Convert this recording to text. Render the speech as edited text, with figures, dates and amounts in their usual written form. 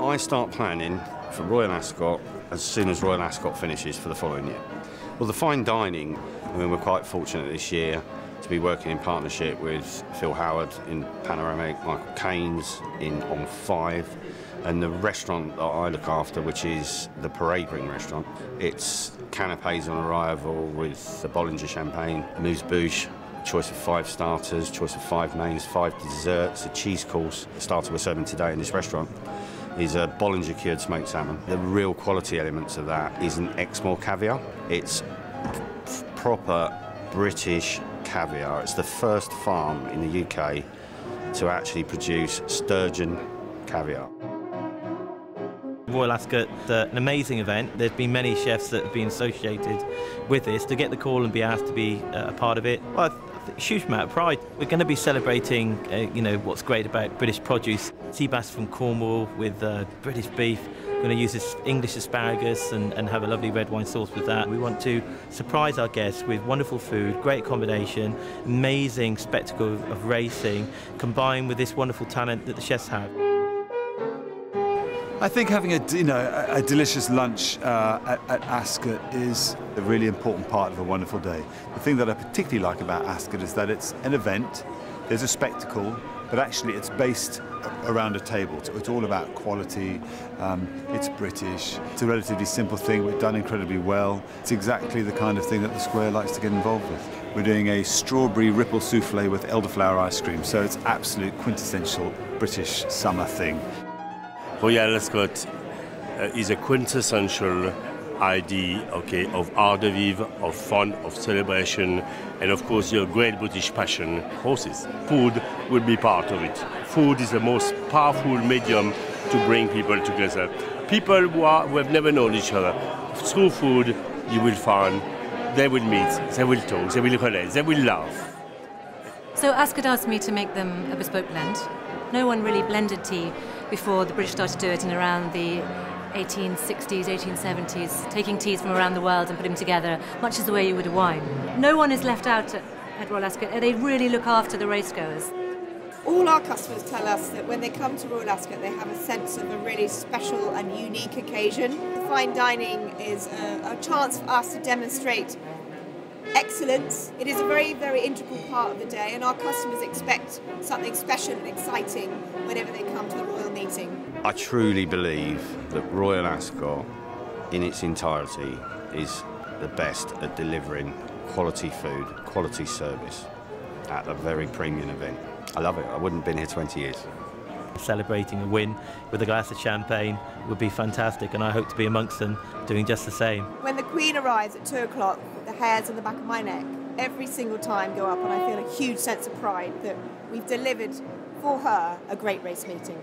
I start planning for Royal Ascot as soon as Royal Ascot finishes for the following year. Well, the fine dining, I mean, we're quite fortunate this year to be working in partnership with Phil Howard in Panoramic, Michael Caines on 5, and the restaurant that I look after, which is the Parade Ring restaurant. It's canapes on arrival with the Bollinger champagne, amuse-bouche, choice of 5 starters, choice of 5 mains, 5 desserts, a cheese course. The starter we're serving today in this restaurant is a Bollinger cured smoked salmon. The real quality elements of that is an Exmoor caviar. It's proper British caviar. It's the first farm in the UK to actually produce sturgeon caviar. Royal Ascot, an amazing event. There's been many chefs that have been associated with this. To get the call and be asked to be a part of it, well, a huge amount of pride. We're going to be celebrating, what's great about British produce. Sea bass from Cornwall with British beef. We're going to use this English asparagus and have a lovely red wine sauce with that. We want to surprise our guests with wonderful food, great accommodation, amazing spectacle of racing, combined with this wonderful talent that the chefs have. I think having a delicious lunch at Ascot is a really important part of a wonderful day. The thing that I particularly like about Ascot is that it's an event, there's a spectacle, but actually it's based around a table. It's all about quality, it's British, it's a relatively simple thing but done incredibly well. It's exactly the kind of thing that the Square likes to get involved with. We're doing a strawberry ripple souffle with elderflower ice cream, so it's absolute quintessential British summer thing. Royal Ascot is a quintessential idea, of art de vivre, of fun, of celebration, and of course your great British passion, horses. Food will be part of it. Food is the most powerful medium to bring people together. People who have never known each other, through food you will find they will meet, they will talk, they will relate, they will laugh. So Ascot asked me to make them a bespoke blend. No one really blended tea before the British started to do it in around the 1860s, 1870s, taking teas from around the world and putting them together, much as the way you would a wine. No one is left out at Royal Ascot. They really look after the racegoers. All our customers tell us that when they come to Royal Ascot, they have a sense of a really special and unique occasion. The fine dining is a chance for us to demonstrate excellence. It is a very, very integral part of the day, and our customers expect something special and exciting whenever they come to the Royal meeting. I truly believe that Royal Ascot in its entirety is the best at delivering quality food, quality service at a very premium event. I love it. I wouldn't have been here 20 years. Celebrating a win with a glass of champagne would be fantastic, and I hope to be amongst them doing just the same. When the Queen arrives at 2 o'clock, the hairs on the back of my neck every single time go up, and I feel a huge sense of pride that we've delivered for her a great race meeting.